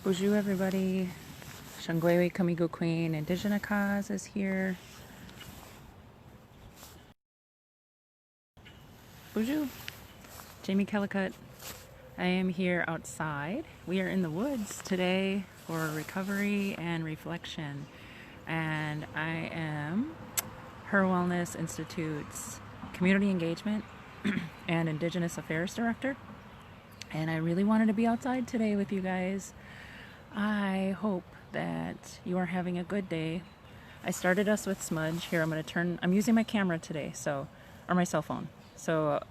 Bonjour everybody. Shangwewe Kamigo Queen Indigenous is here. Bonjour. Jamie Kellicott. I am here outside. We are in the woods today for recovery and reflection. And I am HIR Wellness Institute's Community Engagement and Indigenous Affairs Director. And I really wanted to be outside today with you guys. I hope that you are having a good day. I started us with smudge. Here, I'm using my camera today, or my cell phone. So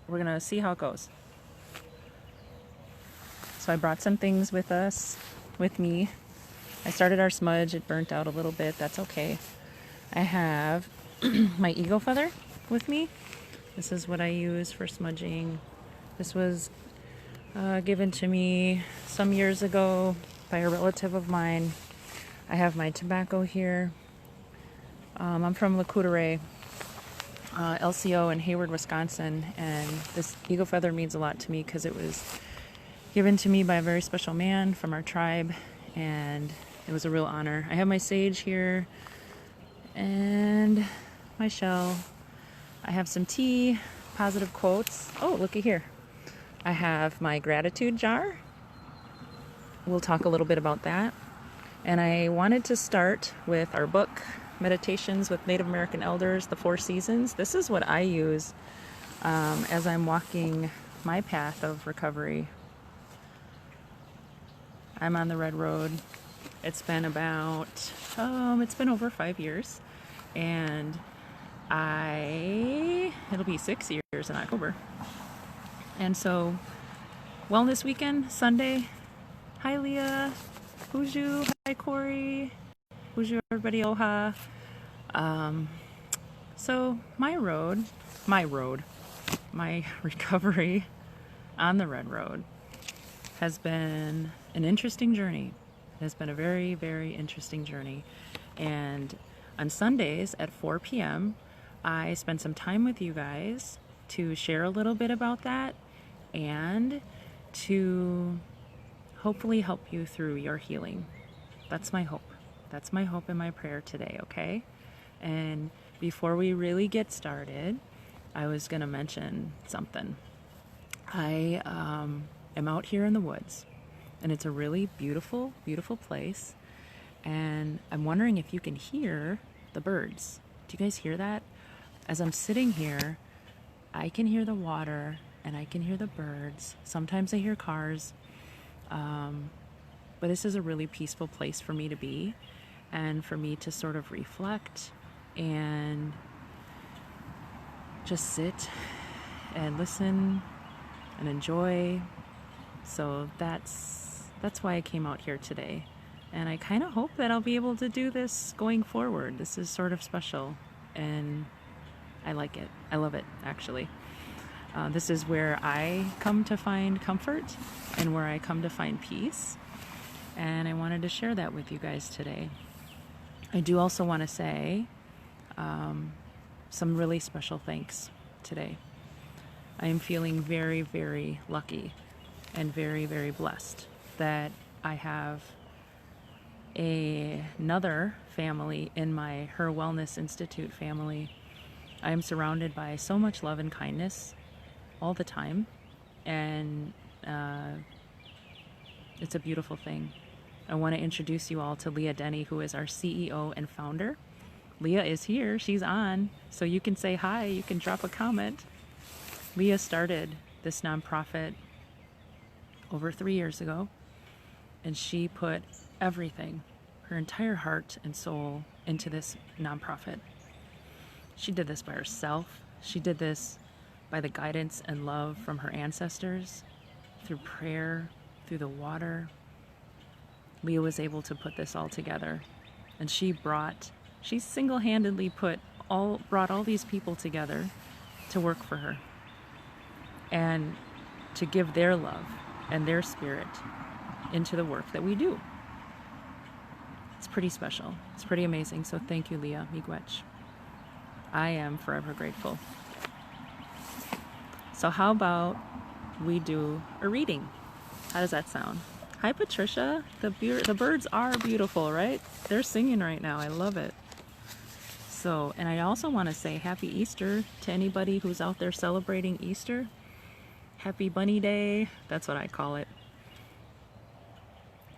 we're gonna see how it goes. So I brought some things with me. I started our smudge, it burnt out a little bit, that's okay. I have my eagle feather with me. This is what I use for smudging. This was given to me some years ago by a relative of mine. I have my tobacco here. I'm from Lacoudere, LCO in Hayward, Wisconsin, and this eagle feather means a lot to me because it was given to me by a very special man from our tribe, and it was a real honor. I have my sage here and my shell. I have some tea, positive quotes. Oh, looky here. I have my gratitude jar. We'll talk a little bit about that. And I wanted to start with our book, Meditations with Native American Elders, The Four Seasons. This is what I use as I'm walking my path of recovery. I'm on the Red Road. It's been it's been over 5 years. And it'll be 6 years in October. And so, wellness weekend, Sunday. Hi, Leah. Bonjour. Hi, Corey. Bonjour, everybody. Aloha. So, my recovery on the Red Road has been an interesting journey. It has been a very, very interesting journey. And on Sundays at 4 p.m., I spend some time with you guys to share a little bit about that and to hopefully help you through your healing. That's my hope. That's my hope and my prayer today, okay? And before we really get started, I was going to mention something. I am out here in the woods, and it's a really beautiful, beautiful place. And I'm wondering if you can hear the birds. Do you guys hear that? As I'm sitting here, I can hear the water and I can hear the birds. Sometimes I hear cars. But this is a really peaceful place for me to be and for me to sort of reflect and just sit and listen and enjoy. So that's why I came out here today. And I kind of hope that I'll be able to do this going forward. This is sort of special and I like it. I love it, actually. This is where I come to find comfort and where I come to find peace. And I wanted to share that with you guys today. I do also want to say some really special thanks today. I am feeling very, very lucky and very, very blessed that I have another family in my HIR Wellness Institute family. I am surrounded by so much love and kindness all the time, and it's a beautiful thing. I want to introduce you all to Leah Denny, who is our CEO and founder. Leah is here, she's on, so you can say hi, you can drop a comment. Leah started this nonprofit over 3 years ago, and she put everything, her entire heart and soul, into this nonprofit. She did this by herself. She did this by the guidance and love from her ancestors, through prayer, through the water. Leah was able to put this all together, and she single-handedly brought all these people together to work for her and to give their love and their spirit into the work that we do. It's pretty special. It's pretty amazing. So thank you, Leah. Miigwech. I am forever grateful. So how about we do a reading? How does that sound? Hi, Patricia. The birds are beautiful, right? They're singing right now. I love it. So, and I also want to say happy Easter to anybody who's out there celebrating Easter. Happy Bunny Day. That's what I call it.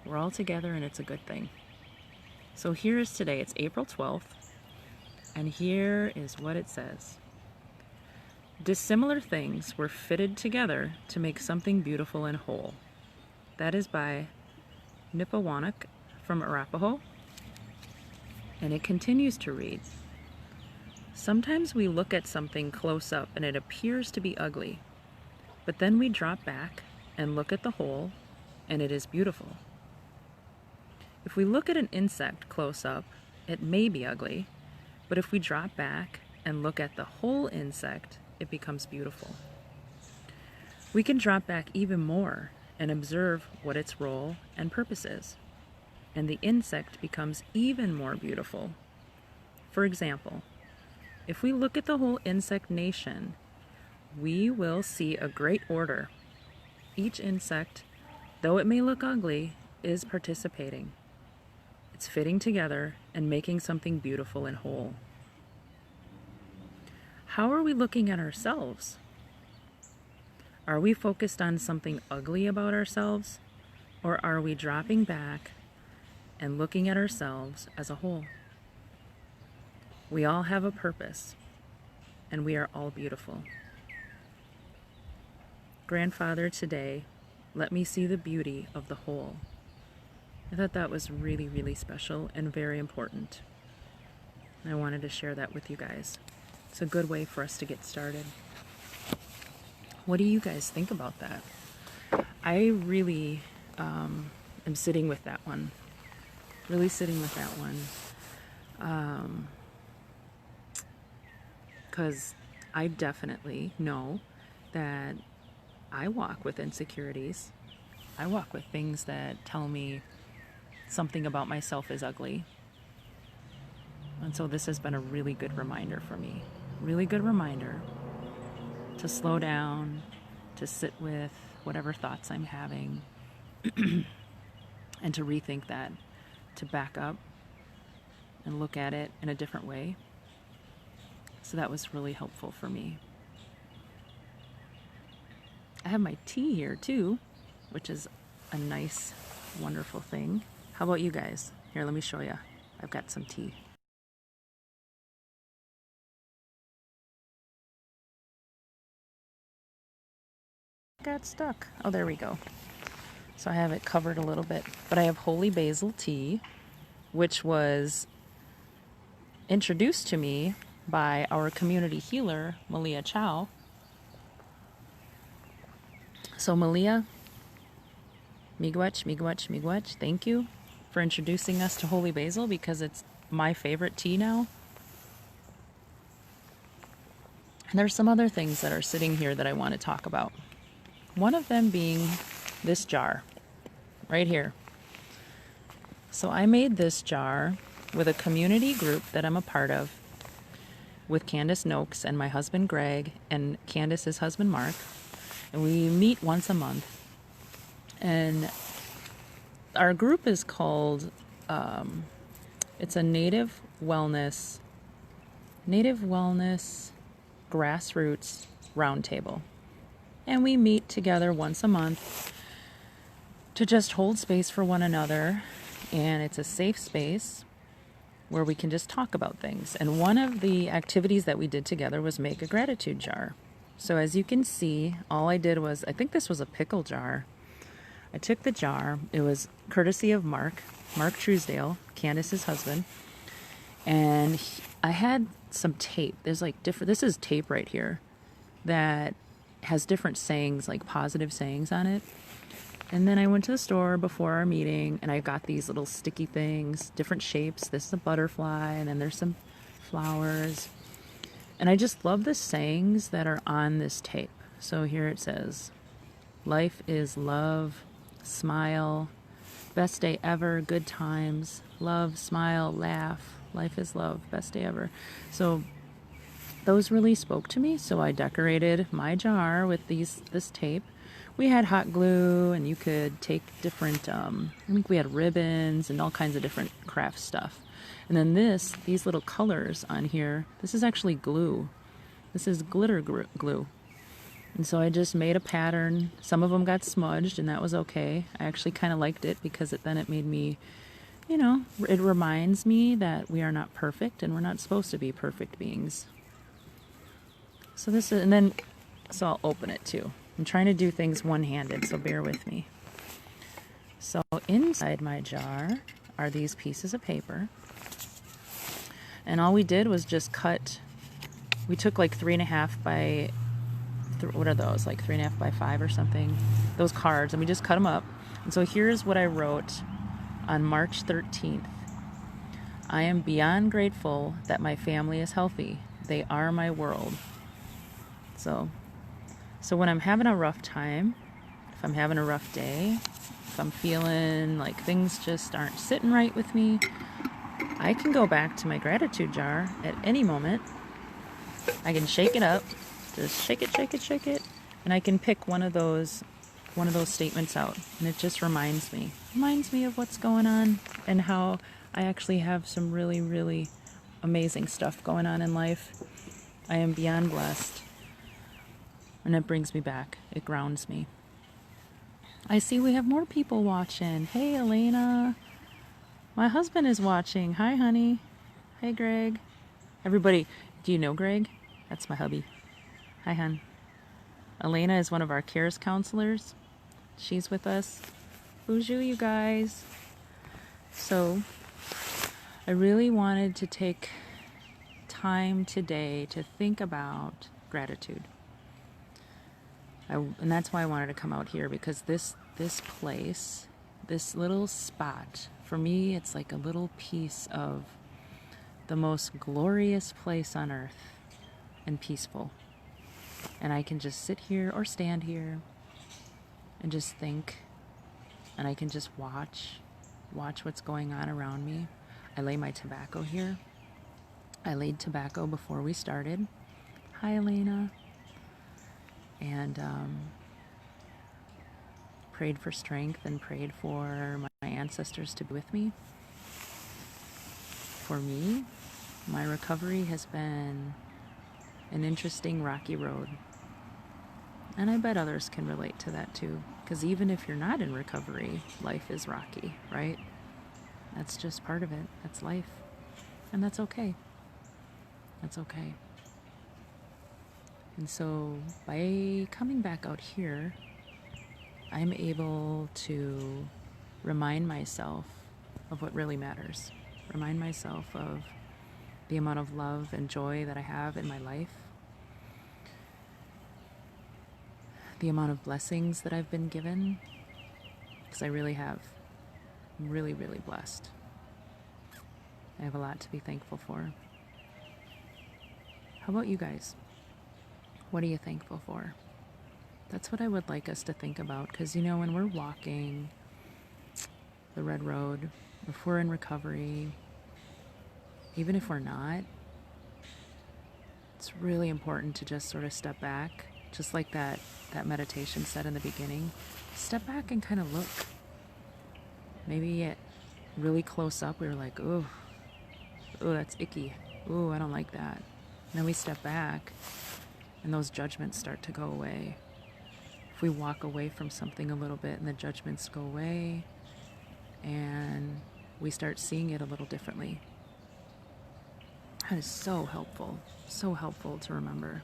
We're all together and it's a good thing. So here is today. It's April 12th. And here is what it says. Dissimilar things were fitted together to make something beautiful and whole. That is by Nipawanak from Arapaho. And it continues to read, sometimes we look at something close up and it appears to be ugly, but then we drop back and look at the whole and it is beautiful. If we look at an insect close up, it may be ugly, but if we drop back and look at the whole insect, it becomes beautiful. We can drop back even more and observe what its role and purpose is, and the insect becomes even more beautiful. For example, if we look at the whole insect nation, we will see a great order. Each insect, though it may look ugly, is participating. It's fitting together and making something beautiful and whole. How are we looking at ourselves? Are we focused on something ugly about ourselves, or are we dropping back and looking at ourselves as a whole? We all have a purpose, and we are all beautiful. Grandfather, today, let me see the beauty of the whole. I thought that was really, really special and very important. And I wanted to share that with you guys. It's a good way for us to get started. What do you guys think about that? I really am sitting with that one. Really sitting with that one. Because I definitely know that I walk with insecurities. I walk with things that tell me something about myself is ugly. And so this has been a really good reminder for me. Really good reminder to slow down, to sit with whatever thoughts I'm having, and to rethink that, to back up and look at it in a different way. So that was really helpful for me. I have my tea here too, which is a nice, wonderful thing. How about you guys? Here, let me show you. I've got some tea. Got stuck. Oh, there we go. So I have it covered a little bit. But I have holy basil tea, which was introduced to me by our community healer, Malia Chow. So Malia, miigwech, thank you for introducing us to holy basil, because it's my favorite tea now. And there's some other things that are sitting here that I want to talk about. One of them being this jar right here. So I made this jar with a community group that I'm a part of, with Candace Noakes and my husband Greg and Candace's husband Mark. And we meet once a month. And our group is called, it's a Native Wellness Grassroots Roundtable. And we meet together once a month to just hold space for one another. And it's a safe space where we can just talk about things. And one of the activities that we did together was make a gratitude jar. So as you can see, all I did was, I think this was a pickle jar. I took the jar. It was courtesy of Mark Truesdale, Candace's husband. And I had some tape. There's like different, this is tape right here that has different sayings, like positive sayings on it. And then I went to the store before our meeting and I got these little sticky things, different shapes. This is a butterfly, and then there's some flowers. And I just love the sayings that are on this tape. So here it says, life is love, smile, best day ever, good times, love, smile, laugh, life is love, best day ever. So those really spoke to me, so I decorated my jar with this tape. We had hot glue, and you could take different, I think we had ribbons and all kinds of different craft stuff. And then these little colors on here, this is actually glue. This is glitter glue. And so I just made a pattern. Some of them got smudged, and that was okay. I actually kind of liked it because then it made me, it reminds me that we are not perfect, and we're not supposed to be perfect beings. So so I'll open it too. I'm trying to do things one-handed, so bear with me. So inside my jar are these pieces of paper. And all we did was just we took like 3.5 by, what are those? Like 3.5 by 5 or something. Those cards, and we just cut them up. And so here's what I wrote on March 13th. I am beyond grateful that my family is healthy. They are my world. So when I'm having a rough time, if I'm having a rough day, if I'm feeling like things just aren't sitting right with me, I can go back to my gratitude jar at any moment. I can shake it up, just shake it, and I can pick one of those statements out, and it just reminds me of what's going on and how I actually have some really, really amazing stuff going on in life. I am beyond blessed. And it brings me back. It grounds me. I see we have more people watching. Hey, Elena. My husband is watching. Hi, honey. Hey, Greg. Everybody, do you know Greg? That's my hubby. Hi, hon. Elena is one of our CARES counselors. She's with us. Bonjour, you guys. So, I really wanted to take time today to think about gratitude. And that's why I wanted to come out here, because this place, this little spot, for me, it's like a little piece of the most glorious place on earth, and peaceful. And I can just sit here or stand here and just think, and I can just watch what's going on around me. I lay my tobacco here. I laid tobacco before we started. Hi, Elena. And prayed for strength and prayed for my ancestors to be with me. For me, my recovery has been an interesting rocky road. And I bet others can relate to that too. Because even if you're not in recovery, life is rocky, right? That's just part of it. That's life. And that's okay. That's okay. And so by coming back out here, I'm able to remind myself of what really matters. Remind myself of the amount of love and joy that I have in my life. The amount of blessings that I've been given. Because I really have. I'm really, really blessed. I have a lot to be thankful for. How about you guys? What are you thankful for? That's what I would like us to think about, because when we're walking the red road, if we're in recovery, even if we're not, it's really important to just sort of step back, just like that meditation said in the beginning. Step back and kind of look. Maybe at really close up, we were like, ooh, that's icky. Ooh, I don't like that. And then we step back, and those judgments start to go away. If we walk away from something a little bit and the judgments go away, and we start seeing it a little differently. That is so helpful to remember.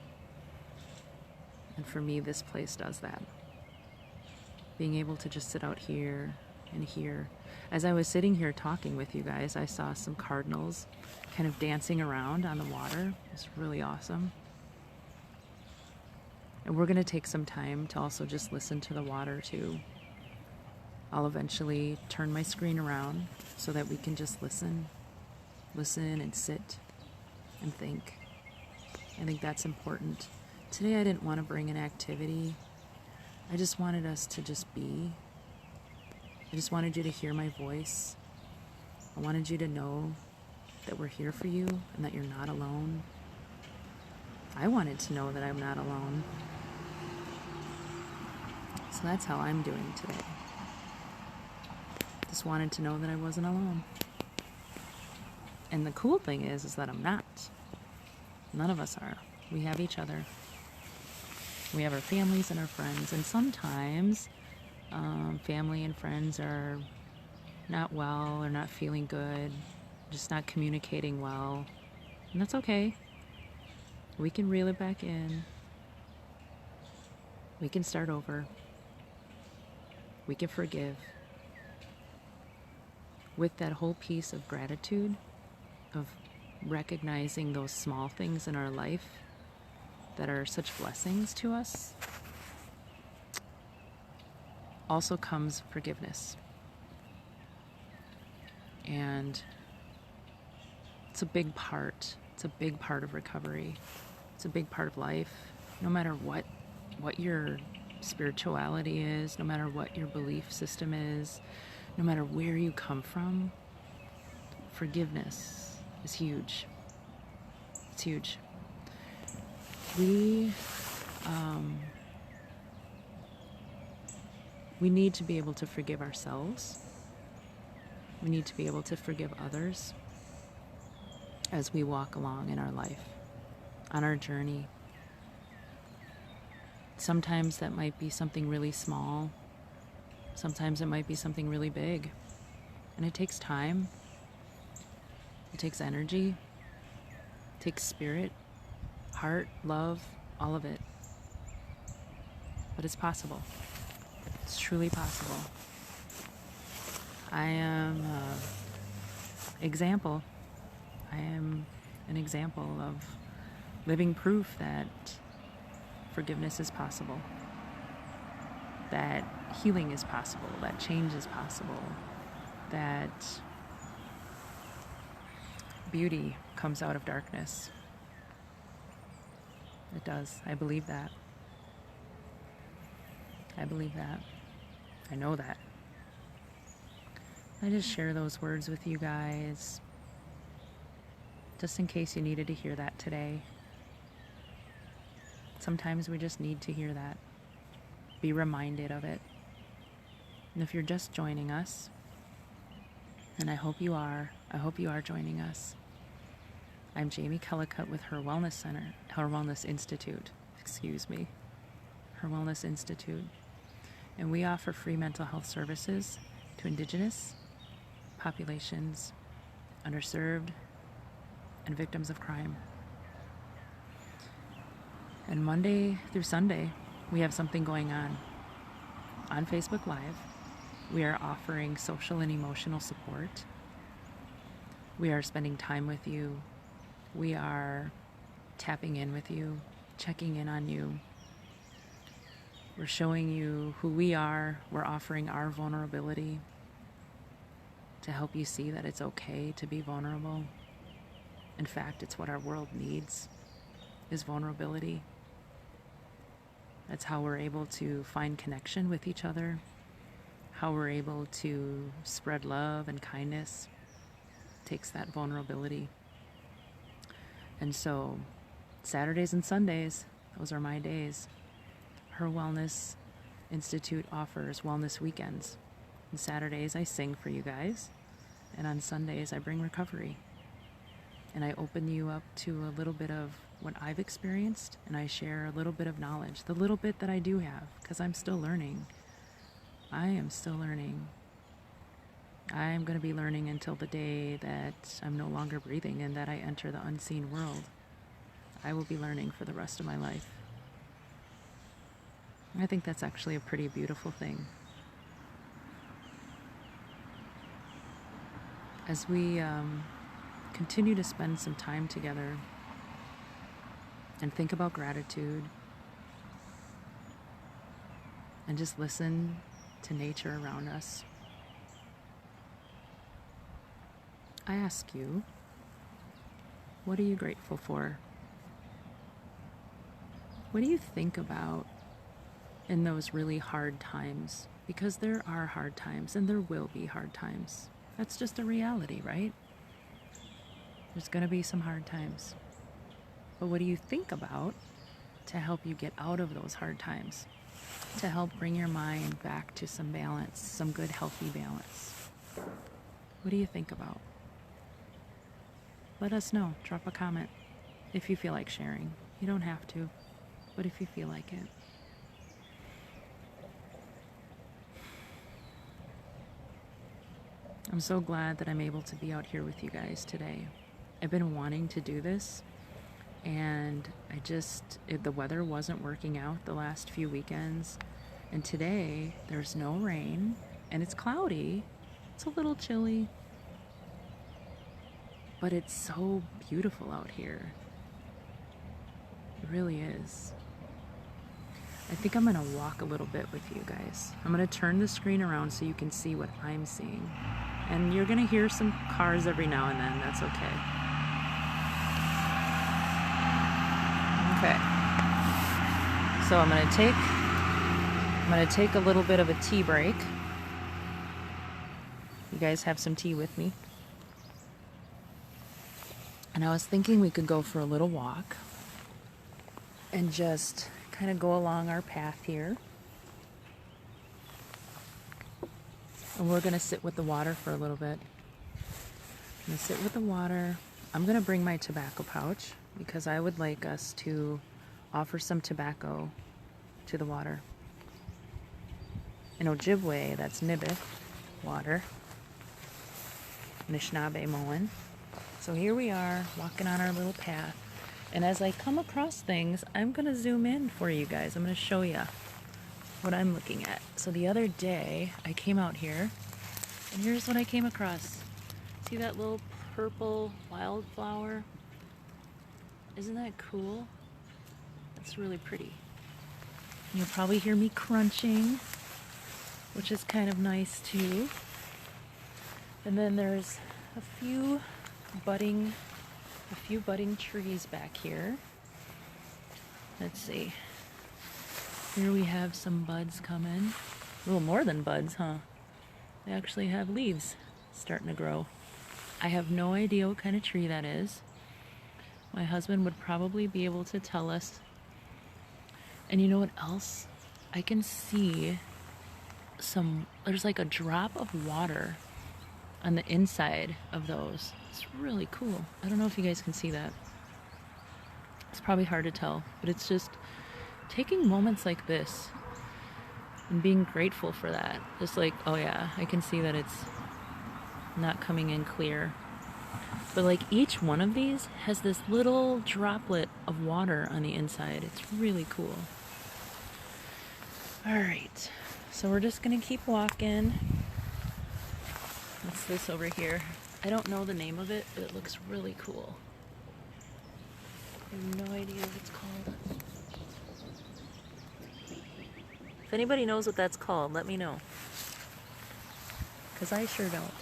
And for me, this place does that. Being able to just sit out here and here. As I was sitting here talking with you guys, I saw some cardinals kind of dancing around on the water. It's really awesome. And we're going to take some time to also just listen to the water too. I'll eventually turn my screen around so that we can just listen and sit and think. I think that's important. Today I didn't want to bring an activity. I just wanted us to just be. I just wanted you to hear my voice. I wanted you to know that we're here for you and that you're not alone. I wanted to know that I'm not alone. So that's how I'm doing today. Just wanted to know that I wasn't alone. And the cool thing is that I'm not. None of us are. We have each other. We have our families and our friends. And sometimes family and friends are not well or not feeling good, just not communicating well. And that's okay. We can reel it back in. We can start over. We can forgive. With that whole piece of gratitude, of recognizing those small things in our life that are such blessings to us, also comes forgiveness. And it's a big part. It's a big part of recovery. It's a big part of life. No matter what your spirituality is, no matter what your belief system is, no matter where you come from, forgiveness is huge. It's huge. We need to be able to forgive ourselves. We need to be able to forgive others as we walk along in our life, on our journey. Sometimes that might be something really small. Sometimes it might be something really big. And it takes time. It takes energy. It takes spirit, heart, love, all of it. But it's possible. It's truly possible. I am example. I am an example of living proof that forgiveness is possible, that healing is possible, that change is possible, that beauty comes out of darkness. It does. I believe that. I believe that. I know that. I just share those words with you guys, just in case you needed to hear that today. Sometimes we just need to hear that. Be reminded of it. And if you're just joining us, and I hope you are joining us. I'm Jamie Kellicut with HIR Wellness Institute, HIR Wellness Institute. And we offer free mental health services to Indigenous populations, underserved, and victims of crime. And Monday through Sunday, we have something going on. On Facebook Live, we are offering social and emotional support. We are spending time with you. We are tapping in with you, checking in on you. We're showing you who we are. We're offering our vulnerability to help you see that it's okay to be vulnerable. In fact, it's what our world needs, is vulnerability. That's how we're able to find connection with each other, how we're able to spread love and kindness. It takes that vulnerability. And so Saturdays and Sundays, those are my days. HIR Wellness Institute offers wellness weekends. On Saturdays I sing for you guys, and on Sundays I bring recovery. And I open you up to a little bit of what I've experienced, and I share a little bit of knowledge, the little bit that I do have, because I'm still learning. I am still learning. I am going to be learning until the day that I'm no longer breathing and that I enter the unseen world. I will be learning for the rest of my life. I think that's actually a pretty beautiful thing. As we continue to spend some time together and think about gratitude and just listen to nature around us, I ask you, what are you grateful for? What do you think about in those really hard times? Because there are hard times and there will be hard times. That's just a reality, right? There's going to be some hard times. but what do you think about to help you get out of those hard times? To help bring your mind back to some balance, some good, healthy balance. What do you think about? Let us know. Drop a comment if you feel like sharing. You don't have to, but if you feel like it. I'm so glad that I'm able to be out here with you guys today. I've been wanting to do this, and the weather wasn't working out the last few weekends, and today there's no rain and it's cloudy. It's a little chilly, but it's so beautiful out here. It really is. I think I'm gonna walk a little bit with you guys. I'm gonna turn the screen around so you can see what I'm seeing, and you're gonna hear some cars every now and then. That's okay. Okay, so I'm gonna take a little bit of a tea break. You guys have some tea with me? And I was thinking we could go for a little walk and just kind of go along our path here. And we're gonna sit with the water for a little bit. I'm gonna sit with the water. I'm gonna bring my tobacco pouch because I would like us to offer some tobacco to the water. In Ojibwe, that's Nibith, water. Anishinaabe, Moen. So here we are, walking on our little path. And as I come across things, I'm gonna zoom in for you guys. I'm gonna show you what I'm looking at. So the other day, I came out here, and here's what I came across. See that little purple wildflower? Isn't that cool? That's really pretty. You'll probably hear me crunching, which is kind of nice too. And then there's a few budding trees back here. Let's see. Here we have some buds coming. A little more than buds, huh? They actually have leaves starting to grow. I have no idea what kind of tree that is. My husband would probably be able to tell us. And you know what else? I can see there's like a drop of water on the inside of those. It's really cool. I don't know if you guys can see that. It's probably hard to tell, but it's just taking moments like this and being grateful for that. Just like, oh yeah, I can see that it's not coming in clear. But like each one of these has this little droplet of water on the inside. It's really cool. All right, so we're just gonna keep walking. What's this over here? I don't know the name of it, but it looks really cool. I have no idea what it's called. If anybody knows what that's called, let me know. Because I sure don't.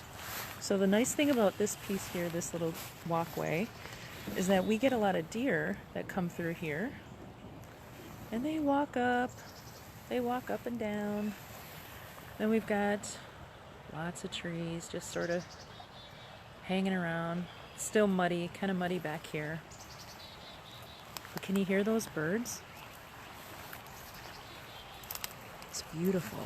So the nice thing about this piece here, this little walkway, is that we get a lot of deer that come through here. And they walk up and down. Then we've got lots of trees just sort of hanging around. Still muddy, kind of muddy back here. But can you hear those birds? It's beautiful.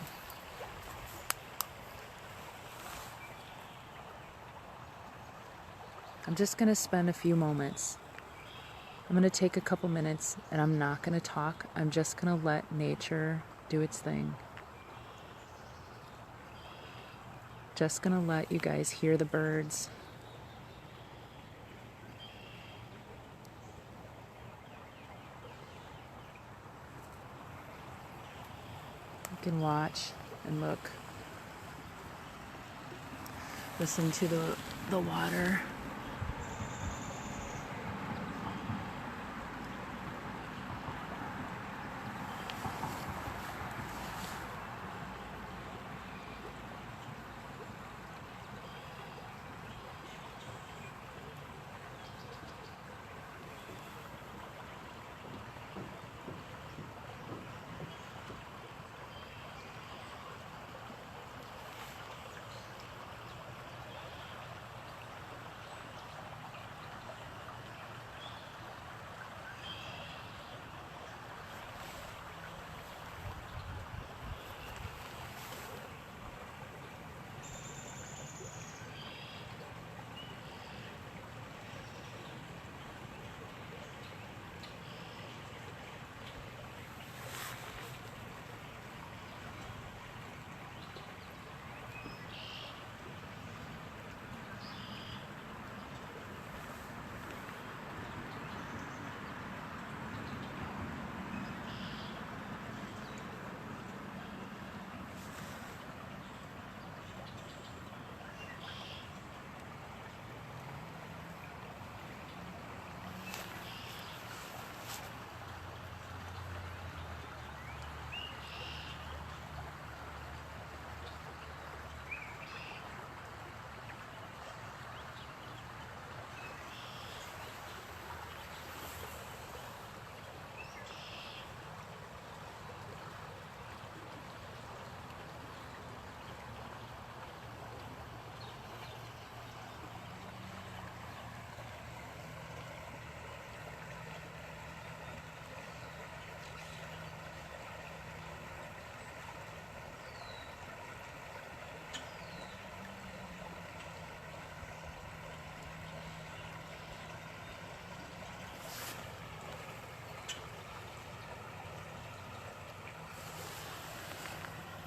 I'm just going to spend a few moments. I'm going to take a couple minutes and I'm not going to talk. I'm just going to let nature do its thing. Just going to let you guys hear the birds. You can watch and look. Listen to the water.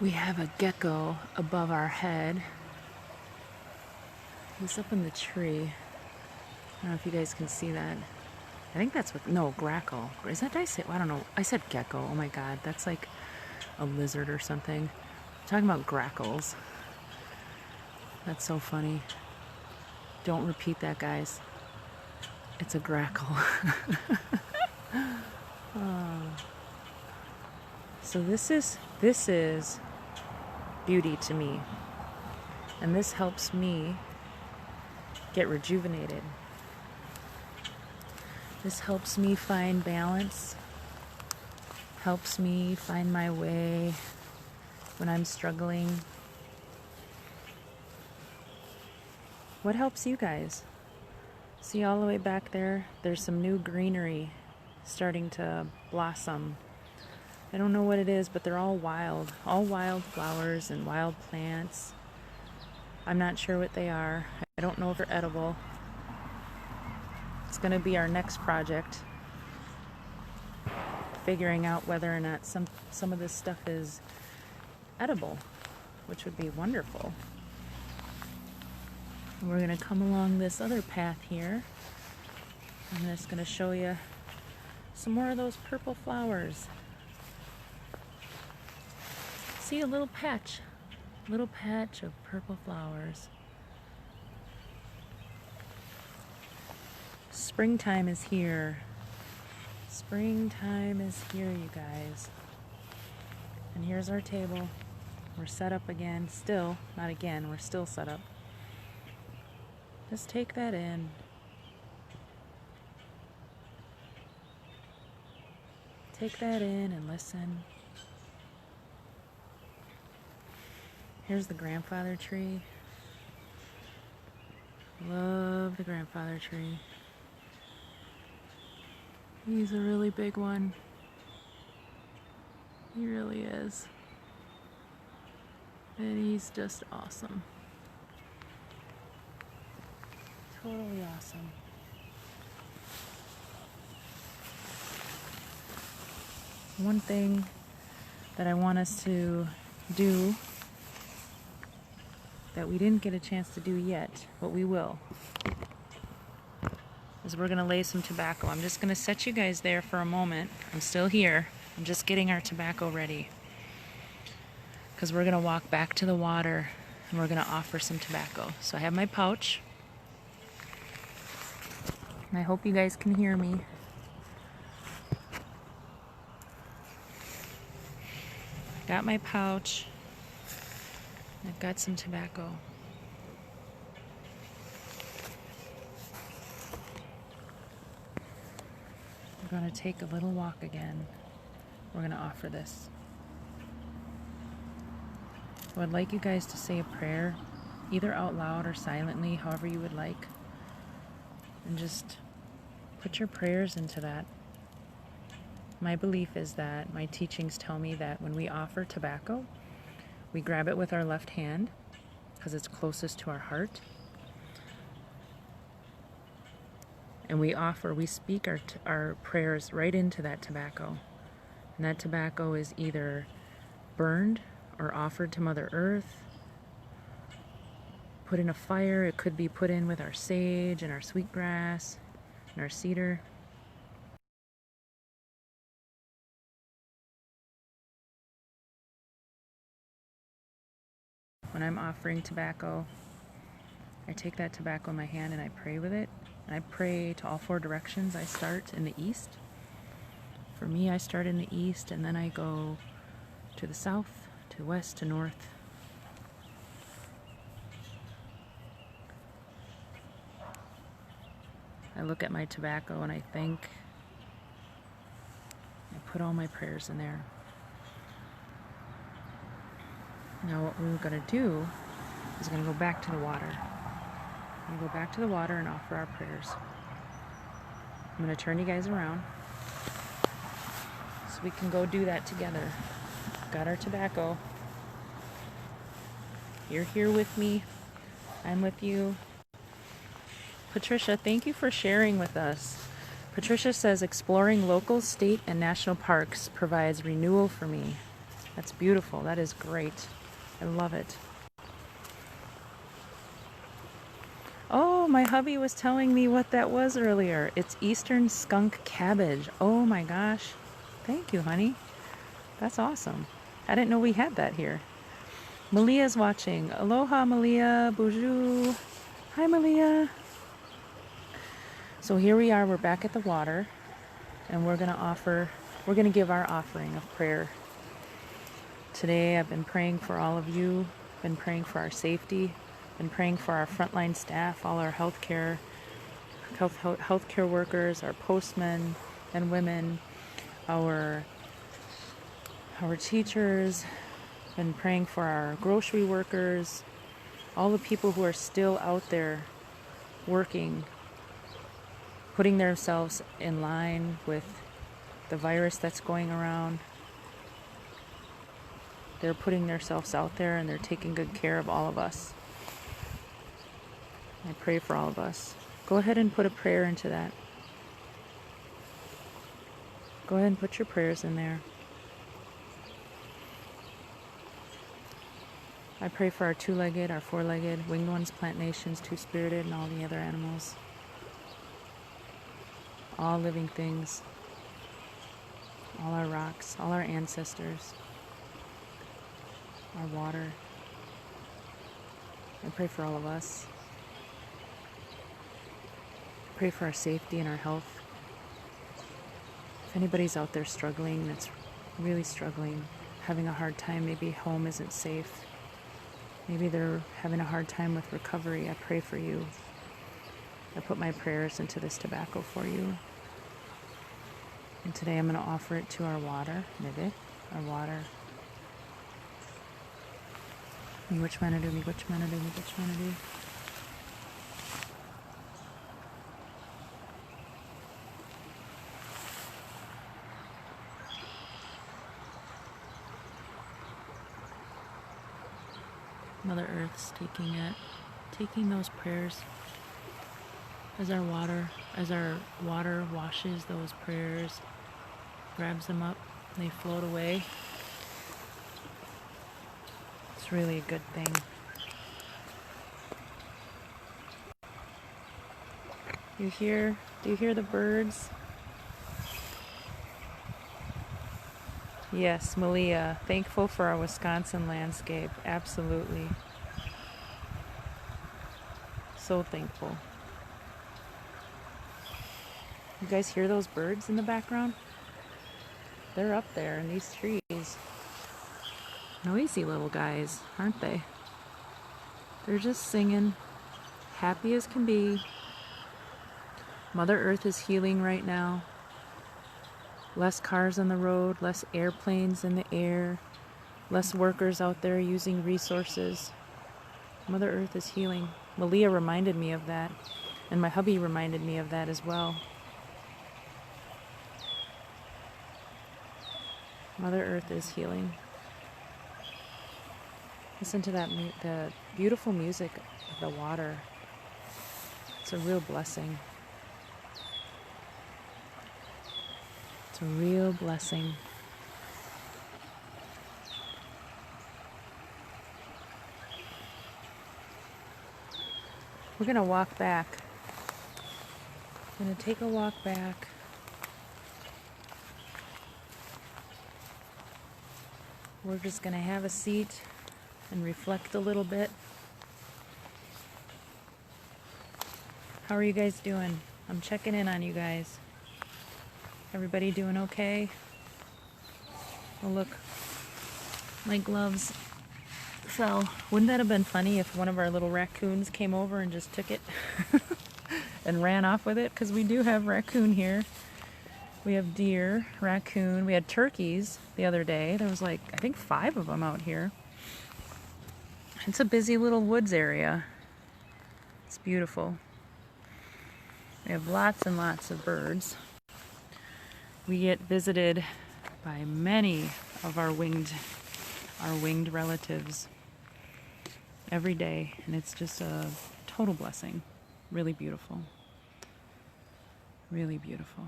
We have a gecko above our head. He's up in the tree. I don't know if you guys can see that. I think that's what, no, grackle. Is that, did I say, I don't know. I said gecko. Oh my God. That's like a lizard or something. I'm talking about grackles. That's so funny. Don't repeat that, guys. It's a grackle. Oh. So this is beauty to me. And this helps me get rejuvenated. This helps me find balance, helps me find my way when I'm struggling. What helps you guys? See all the way back there? There's some new greenery starting to blossom. I don't know what it is, but they're all wild flowers and wild plants. I'm not sure what they are. I don't know if they're edible. It's going to be our next project, figuring out whether or not some of this stuff is edible, which would be wonderful. And we're going to come along this other path here. I'm just going to show you some more of those purple flowers. See a little patch of purple flowers. Springtime is here. Springtime is here, you guys. And here's our table. We're set up again. Still, not again, we're still set up. Just take that in. Take that in and listen. Here's the grandfather tree. Love the grandfather tree. He's a really big one. He really is. And he's just awesome. Totally awesome. One thing that I want us to do that we didn't get a chance to do yet, but we will, is we're going to lay some tobacco. I'm just going to set you guys there for a moment. I'm still here. I'm just getting our tobacco ready, because we're going to walk back to the water and we're going to offer some tobacco. So I have my pouch, and I hope you guys can hear me. Got my pouch. I've got some tobacco. We're going to take a little walk again. We're going to offer this. I would like you guys to say a prayer, either out loud or silently, however you would like. And just put your prayers into that. My belief is that my teachings tell me that when we offer tobacco, we grab it with our left hand because it's closest to our heart. And we speak our prayers right into that tobacco. And that tobacco is either burned or offered to Mother Earth, put in a fire. It could be put in with our sage and our sweetgrass and our cedar. When I'm offering tobacco, I take that tobacco in my hand and I pray with it. And I pray to all four directions. I start in the east. For me, I start in the east and then I go to the south, to west, to north. I look at my tobacco and I think, I put all my prayers in there. Now what we're going to do is going to go back to the water. We're going to go back to the water and offer our prayers. I'm going to turn you guys around so we can go do that together. Got our tobacco. You're here with me. I'm with you. Patricia, thank you for sharing with us. Patricia says, exploring local, state, and national parks provides renewal for me. That's beautiful. That is great. I love it. Oh, my hubby was telling me what that was earlier. It's Eastern skunk cabbage. Oh my gosh. Thank you, honey. That's awesome. I didn't know we had that here. Malia's watching. Aloha, Malia. Bonjour. Hi, Malia. So here we are. We're back at the water. And we're going to give our offering of prayer. Today I've been praying for all of you. Been praying for our safety. Been praying for our frontline staff, all our healthcare workers, our postmen and women, our teachers. Been praying for our grocery workers, all the people who are still out there working, putting themselves in line with the virus that's going around. They're putting themselves out there and they're taking good care of all of us. I pray for all of us. Go ahead and put a prayer into that. Go ahead and put your prayers in there. I pray for our two-legged, our four-legged, winged ones, plant nations, two-spirited, and all the other animals. All living things. All our rocks, all our ancestors. Our water. I pray for all of us. Pray for our safety and our health. If anybody's out there struggling, that's really struggling, having a hard time, maybe home isn't safe, maybe they're having a hard time with recovery, I pray for you. I put my prayers into this tobacco for you. And today I'm going to offer it to our water, maybe, our water. Which manadu, which manadu, which manadu. Mother Earth's taking those prayers as our water washes those prayers, grabs them up, they float away. It's really a good thing. Do you hear the birds? Yes, Malia, thankful for our Wisconsin landscape. Absolutely. So thankful. You guys hear those birds in the background? They're up there in these trees. Noisy little guys, aren't they? They're just singing, happy as can be. Mother Earth is healing right now. Less cars on the road, less airplanes in the air, less workers out there using resources. Mother Earth is healing. Malia reminded me of that, and my hubby reminded me of that as well. Mother Earth is healing. Listen to that, the beautiful music of the water. It's a real blessing. It's a real blessing. We're going to walk back. I'm going to take a walk back. We're just going to have a seat and reflect a little bit. How are you guys doing? I'm checking in on you guys. Everybody doing okay? Oh look, my gloves fell. Wouldn't that have been funny if one of our little raccoons came over and just took it and ran off with it? Because we do have raccoon here. We have deer, raccoon. We had turkeys the other day. There was like, I think 5 of them out here. It's a busy little woods area. It's beautiful. We have lots and lots of birds. We get visited by many of our winged relatives every day, and it's just a total blessing. Really beautiful. Really beautiful.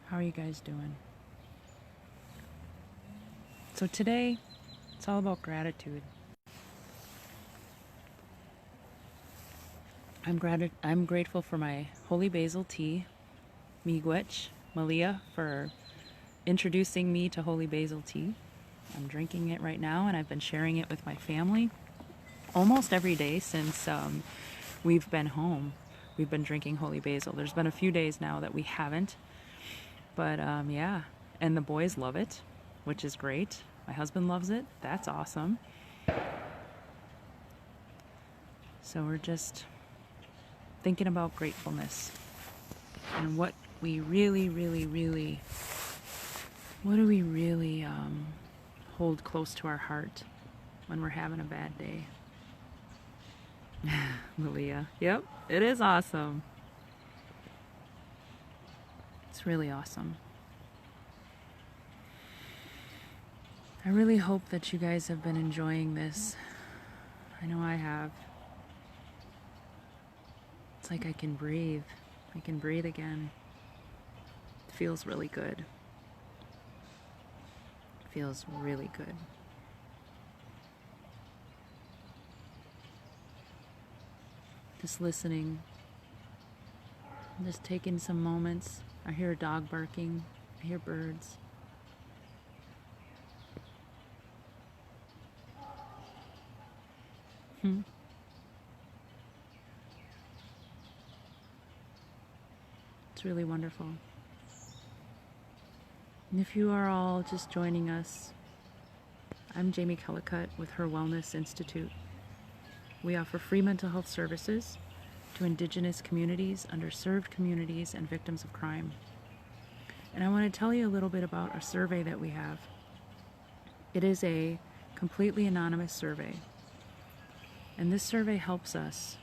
How are you guys doing? So today, it's all about gratitude. I'm grateful for my holy basil tea, miigwech, Malia, for introducing me to holy basil tea. I'm drinking it right now, and I've been sharing it with my family almost every day since we've been home. We've been drinking holy basil. There's been a few days now that we haven't, but yeah, and the boys love it, which is great. My husband loves it. That's awesome. So we're just thinking about gratefulness and what we really, what do we really hold close to our heart when we're having a bad day. Malia, yep, it is awesome. It's really awesome. I really hope that you guys have been enjoying this. I know I have. It's like I can breathe. I can breathe again. It feels really good. It feels really good. Just listening. Just taking some moments. I hear a dog barking. I hear birds. It's really wonderful. And if you are all just joining us, I'm Jamie Kellicutt with HIR Wellness Institute. We offer free mental health services to Indigenous communities, underserved communities, and victims of crime. And I want to tell you a little bit about a survey that we have. It is a completely anonymous survey. And this survey helps us.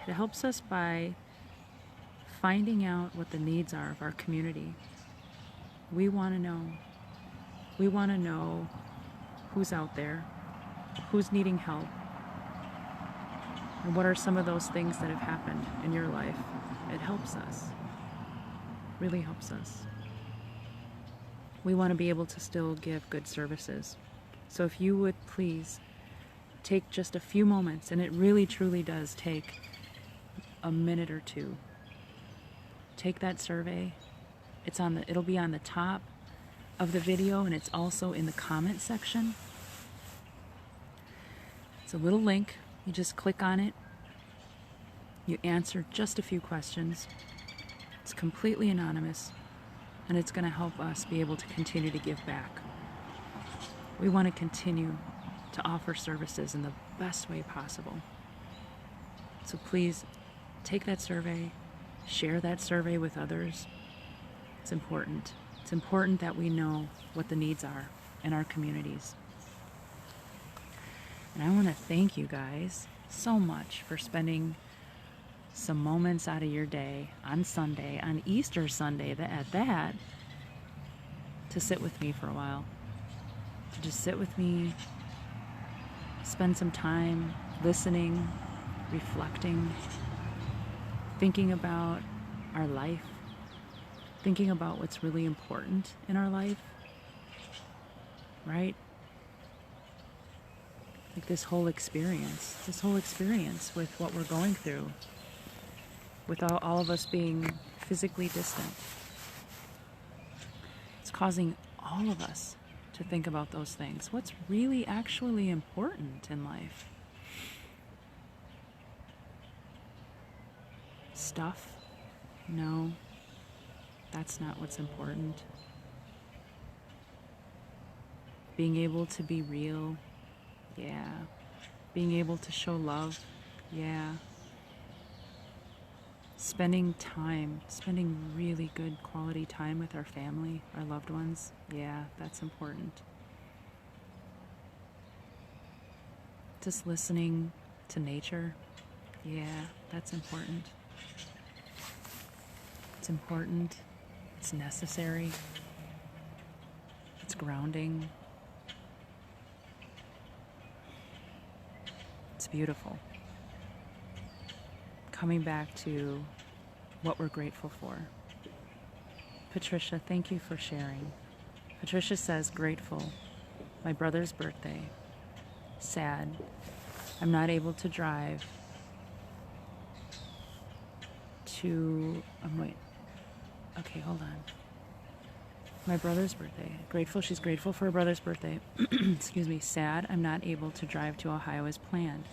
It helps us by finding out what the needs are of our community. We want to know. We want to know who's out there, who's needing help, and what are some of those things that have happened in your life. It helps us. Really helps us. We want to be able to still give good services. So if you would please take just a few moments, and it really truly does take a minute or two. Take that survey. It'll be on the top of the video, and it's also in the comment section. It's a little link. You just click on it. You answer just a few questions. It's completely anonymous, and it's going to help us be able to continue to give back. We want to continue to offer services in the best way possible. So please take that survey, share that survey with others. It's important. It's important that we know what the needs are in our communities. And I want to thank you guys so much for spending some moments out of your day on Sunday, on Easter Sunday at that, to sit with me for a while. To just sit with me, spend some time listening, reflecting, thinking about our life, thinking about what's really important in our life, right? Like this whole experience with what we're going through, with all of us being physically distant. It's causing all of us to think about those things. What's really actually important in life? Stuff? No, that's not what's important. Being able to be real? Yeah. Being able to show love? Yeah. Spending really good quality time with our family, our loved ones? Yeah, that's important. Just listening to nature? Yeah, that's important. It's important. It's necessary. It's grounding. It's beautiful. Coming back to what we're grateful for. Patricia, thank you for sharing. Patricia says, grateful My brother's birthday. Sad. I'm not able to drive to... wait. Okay, hold on. My brother's birthday. Grateful. She's grateful for her brother's birthday. Excuse me. Sad. I'm not able to drive to Ohio as planned.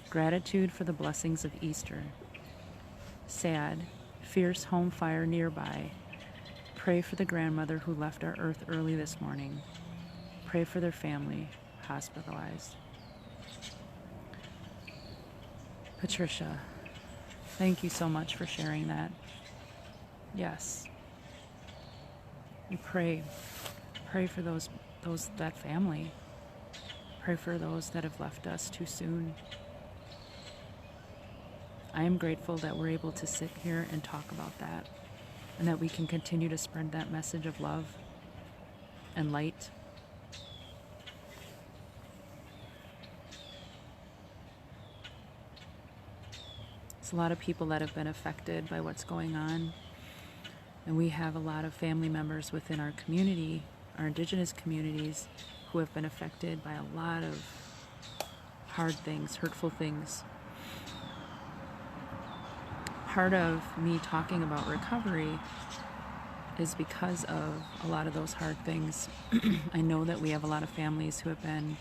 Gratitude for the blessings of Easter. Sad. Fierce home fire nearby. Pray for the grandmother who left our earth early this morning. Pray for their family, hospitalized. Patricia, thank you so much for sharing that. Yes. We pray for that family. Pray for those that have left us too soon. I am grateful that we're able to sit here and talk about that, and that we can continue to spread that message of love and light. There's a lot of people that have been affected by what's going on, and we have a lot of family members within our community, our Indigenous communities, who have been affected by a lot of hard things, hurtful things. Part of me talking about recovery is because of a lot of those hard things. I know that we have a lot of families who have been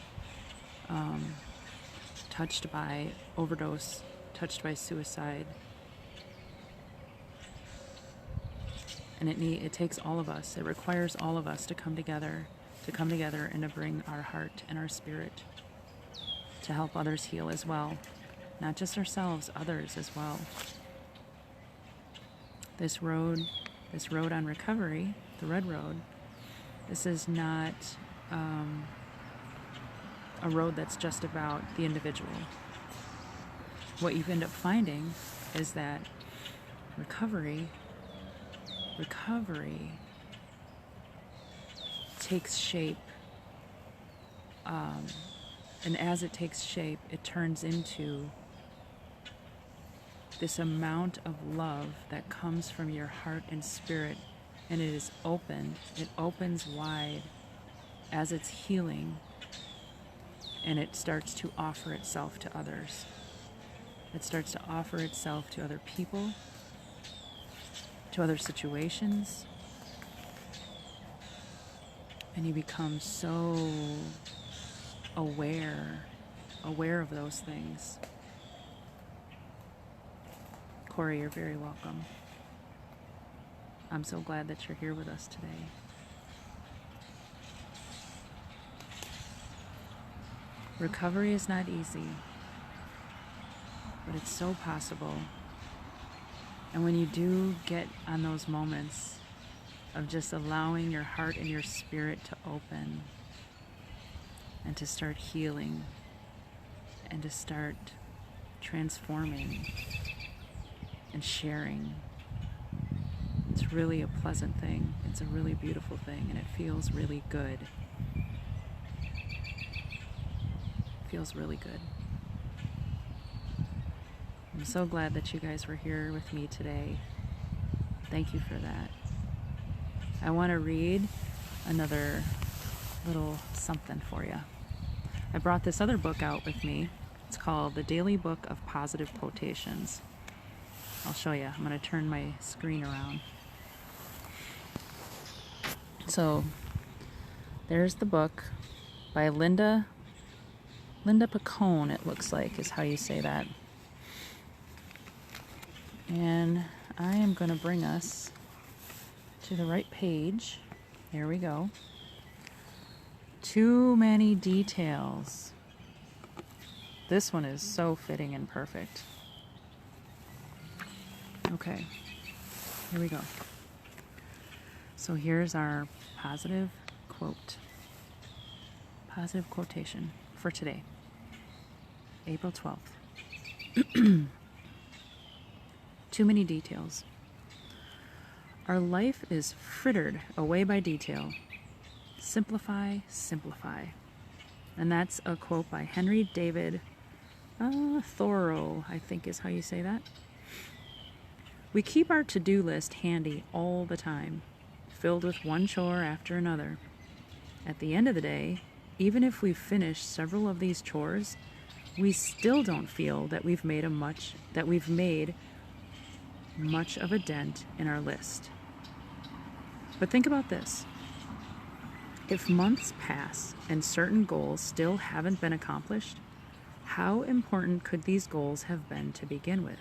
touched by overdose, touched by suicide. And it takes all of us. It requires all of us to come together and to bring our heart and our spirit to help others heal as well. Not just ourselves, others as well. This road on recovery, the Red Road, this is not a road that's just about the individual. What you end up finding is that recovery takes shape, and as it takes shape, it turns into this amount of love that comes from your heart and spirit, and it is open. It opens wide as it's healing, and it starts to offer itself to others. It starts to offer itself to other people, to other situations, and you become so aware of those things. Corey, you're very welcome. I'm so glad that you're here with us today. Recovery is not easy, but it's so possible. And when you do get on those moments of just allowing your heart and your spirit to open and to start healing and to start transforming and sharing, it's really a pleasant thing. It's a really beautiful thing, and it feels really good. It feels really good. I'm so glad that you guys were here with me today. Thank you for that. I want to read another little something for you. I brought this other book out with me. It's called The Daily Book of Positive Quotations. I'll show you. I'm going to turn my screen around. So, there's the book by Linda Picone, it looks like, is how you say that. And I am going to bring us to the right page. There we go. Too many details. This one is so fitting and perfect. Okay, here we go. So here's our positive quote. Positive quotation for today, April 12th. Too many details. Our life is frittered away by detail. Simplify, simplify. And that's a quote by Henry David Thoreau, I think is how you say that. We keep our to-do list handy all the time, filled with one chore after another. at the end of the day, even if we've finished several of these chores, we still don't feel that we've made much of a dent in our list. But think about this. If months pass and certain goals still haven't been accomplished, how important could these goals have been to begin with?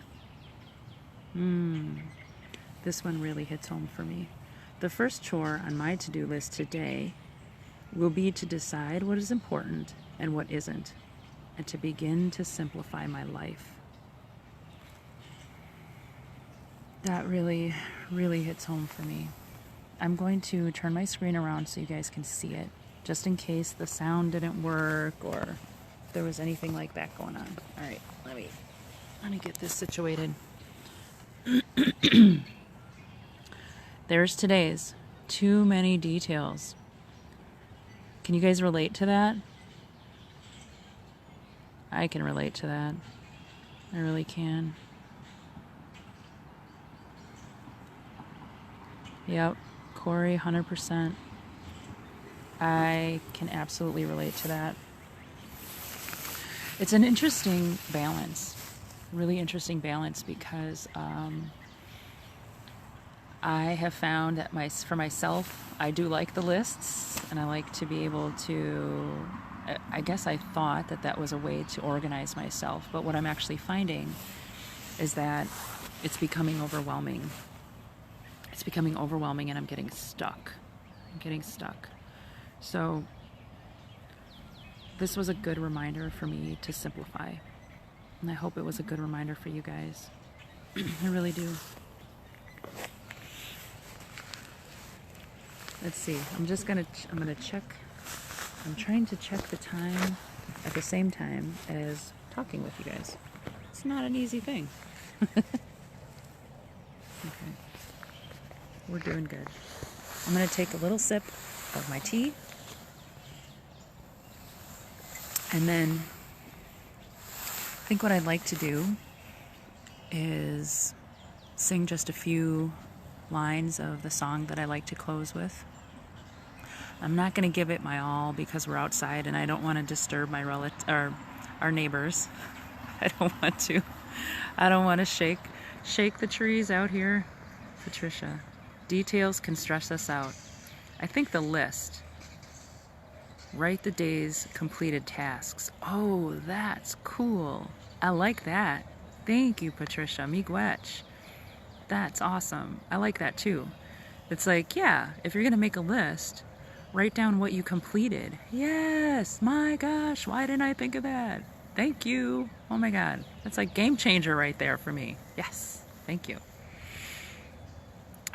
This one really hits home for me. The first chore on my to-do list today will be to decide what is important and what isn't, and to begin to simplify my life. That really, really hits home for me. I'm going to turn my screen around so you guys can see it, just in case the sound didn't work or if there was anything like that going on. All right, let me get this situated. There's today's. Too many details. Can you guys relate to that? I can relate to that. I really can. Yep, Corey, 100%. I can absolutely relate to that. It's an interesting balance, really interesting balance, because I have found that for myself, I do like the lists, and I like to be able to, I guess I thought that was a way to organize myself, but what I'm actually finding is that it's becoming overwhelming. It's becoming overwhelming, and I'm getting stuck. So this was a good reminder for me to simplify, and I hope it was a good reminder for you guys. I really do. Let's see. I'm gonna check. I'm trying to check the time at the same time as talking with you guys. It's not an easy thing. Okay. We're doing good. I'm gonna take a little sip of my tea, and then I think what I'd like to do is sing just a few lines of the song that I like to close with. I'm not going to give it my all because we're outside and I don't want to disturb our neighbors. I don't want to shake the trees out here. Patricia, details can stress us out. I think the list. Write the day's completed tasks. Oh, that's cool. I like that. Thank you, Patricia. Miigwech. That's awesome. I like that too. It's like, yeah, if you're going to make a list, write down what you completed. Yes, my gosh, why didn't I think of that? Thank you. Oh my God, that's like game changer right there for me. Yes, thank you.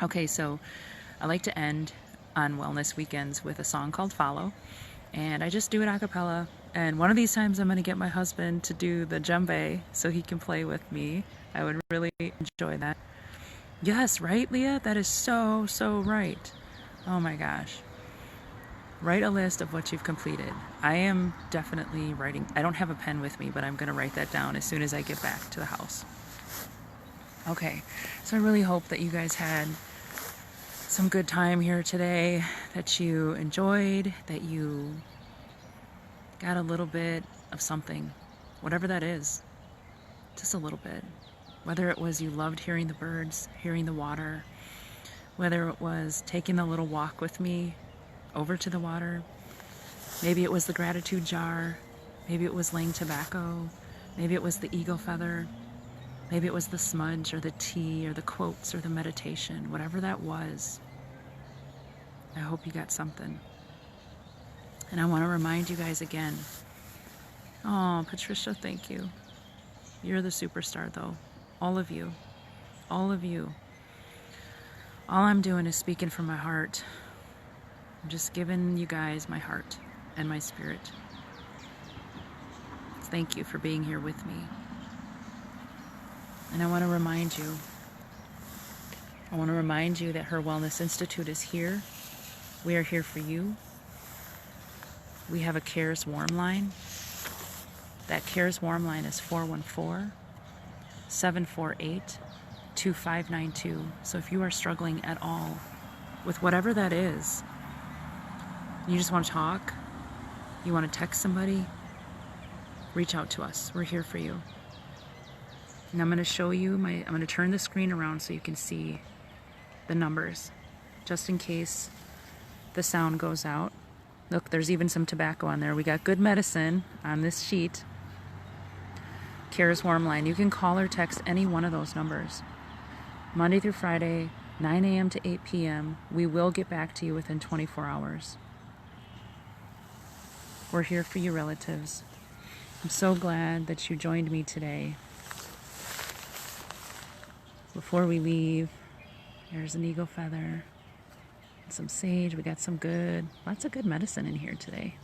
Okay, so I like to end on wellness weekends with a song called Follow, and I just do it a cappella. And one of these times I'm going to get my husband to do the djembe so he can play with me. I would really enjoy that. Yes, right, Leah? That is so right. Oh my gosh. Write a list of what you've completed. I am definitely writing. I don't have a pen with me, but I'm going to write that down as soon as I get back to the house. Okay, so I really hope that you guys had some good time here today, that you enjoyed, that you got a little bit of something, whatever that is, just a little bit. Whether it was you loved hearing the birds, hearing the water, whether it was taking the little walk with me over to the water, maybe it was the gratitude jar, maybe it was laying tobacco, maybe it was the eagle feather, maybe it was the smudge or the tea or the quotes or the meditation, whatever that was. I hope you got something. And I want to remind you guys again. Oh, Patricia, thank you. You're the superstar, though. All of you. All of you. All I'm doing is speaking from my heart. I'm just giving you guys my heart and my spirit. Thank you for being here with me. And I want to remind you that HIR Wellness Institute is here. We are here for you. We have a CARES warm line. That CARES warm line is 414-748-2592. So if you are struggling at all with whatever that is, You just want to talk, you want to text somebody, reach out to us. We're here for you. And I'm going to show you I'm going to turn the screen around so you can see the numbers, just in case the sound goes out. Look, there's even some tobacco on there. We got good medicine on this sheet. CARE's Warm Line. You can call or text any one of those numbers. Monday through Friday, 9 a.m. to 8 p.m. We will get back to you within 24 hours. We're here for you, relatives. I'm so glad that you joined me today. Before we leave, there's an eagle feather, some sage. We got lots of good medicine in here today.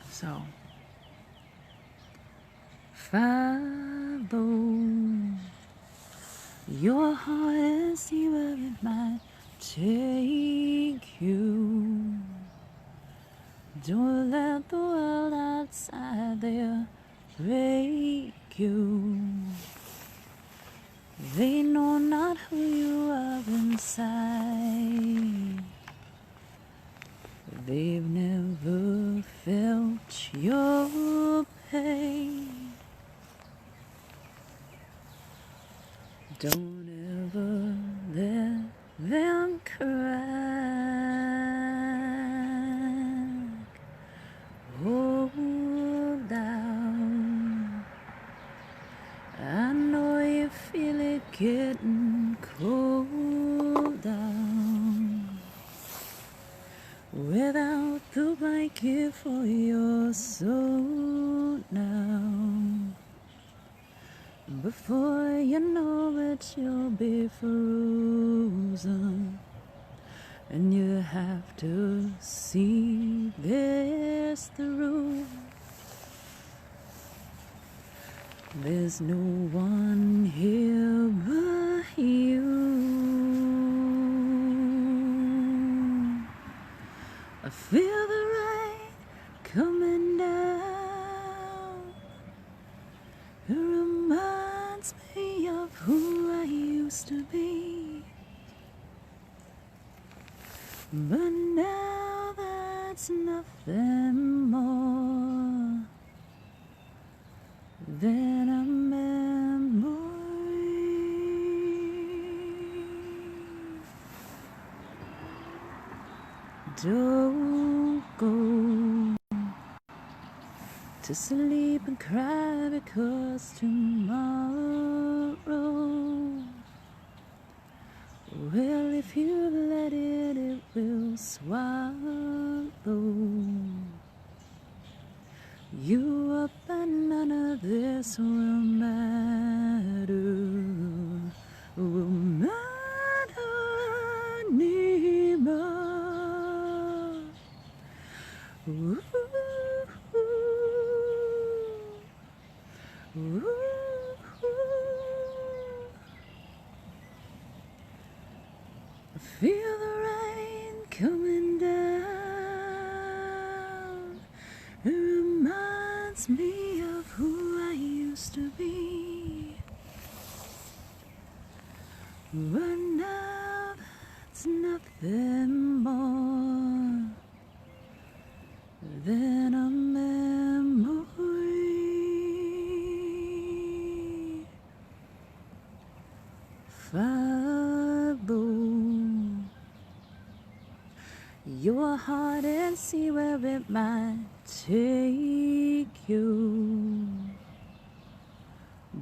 So, follow your heart and see where it might take you. Don't let the world outside there break you. They know not who you are inside. They've never felt your pain. Don't ever let them crack. Hold down. I know you feel it getting cold down. Without the blanket for your soul now. Before you know it, you'll be frozen. And you have to see this through. There's no one here but you. I feel the rain coming down. It reminds me of who I used to be. But now that's nothing more than a memory. Don't go to sleep and cry because tomorrow, well, if you let it, it will swallow you up, and none of this will matter anymore. Ooh, ooh, ooh. I feel the rain coming down. It reminds me of who I used to be. But now that's nothing more than a memory. Follow your heart and see where it might take you.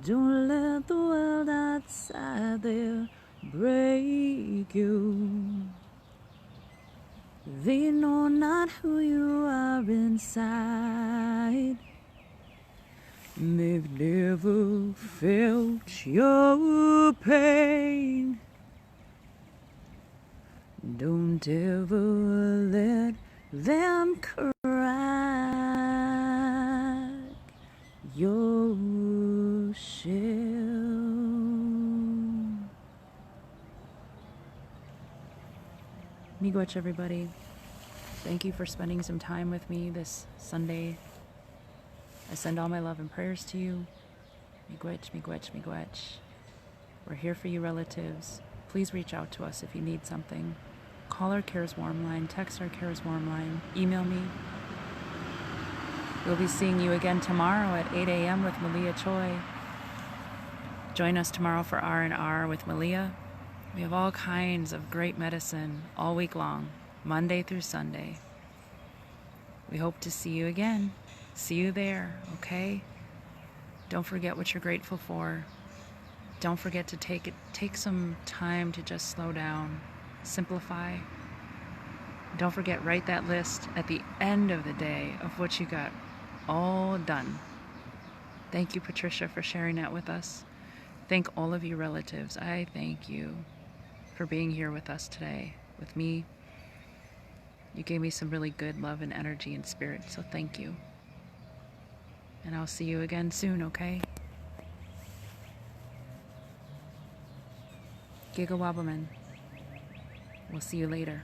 Don't let the world outside there break you. They know not who you are inside. They've never felt your pain. Don't ever let them crack your shell. Miigwech, everybody. Thank you for spending some time with me this Sunday. I send all my love and prayers to you. Miigwech, miigwech, miigwech. We're here for you, relatives. Please reach out to us if you need something. Call our Cares Warm line, text our Cares Warm line, email me. We'll be seeing you again tomorrow at 8 a.m. with Malia Choi. Join us tomorrow for R&R with Malia. We have all kinds of great medicine all week long, Monday through Sunday. We hope to see you again. See you there, okay? Don't forget what you're grateful for. Don't forget to take some time to just slow down, simplify. Don't forget, write that list at the end of the day of what you got all done. Thank you, Patricia, for sharing that with us. Thank all of you relatives. I thank you for being here with us today, with me. You gave me some really good love and energy and spirit, so thank you. And I'll see you again soon, okay? Giga Wobbleman. We'll see you later.